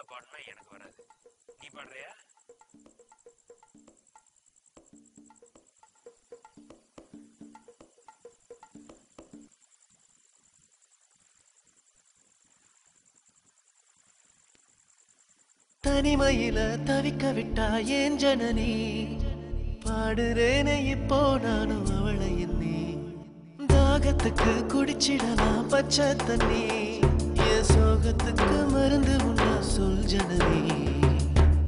தமிழ்ல பாடணும் எனக்கு வராது. நீ பாடுறியா? தனிமையில தவிக்க விட்டா ஏன் ஜனனி, பாடுறேனே இப்போ நானும் அவளை எண்ணி. தாகத்துக்கு குடிச்சிடலாம் பச்சை தண்ணி, என் சோகத்துக்கு மருந்து உண்டா சொல் ஜனனி.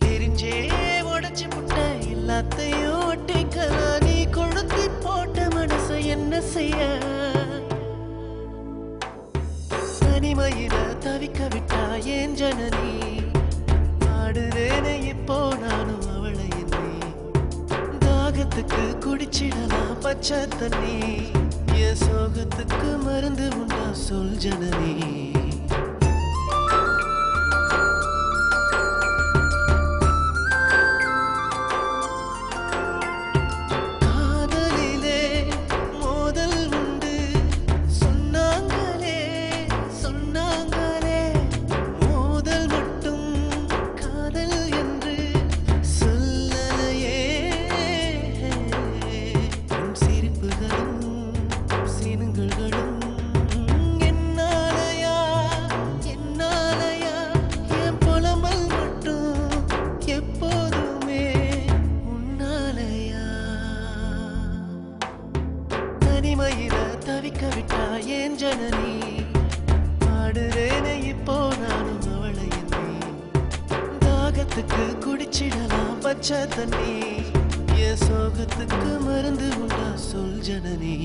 தெரிஞ்சே உடச்சு முட்ட எல்லாத்தையும் ஒட்டிக்கலாம், நீ கொளுத்தி போட்ட மனசை என்ன செய்ய. தனிமையில தவிக்க விட்டா ஏன் ஜனனி, பாடுறேனே இப்போ நானும் அவளை எண்ணி. தாகத்துக்கு குடிச்சிடலாம் பச்சை தண்ணி, என் சோகத்துக்கு மருந்து உண்டா சொல் ஜனனி. தனிமையில தவிக்க விட்டா ஏன் ஜனனி, பாடுறேனே இப்போ நானும் அவளை எண்ணி. தாகத்துக்கு குடிச்சிடலாம் பச்சை தண்ணி, என் சோகத்துக்கு மருந்து உண்டா சொல் ஜனனி.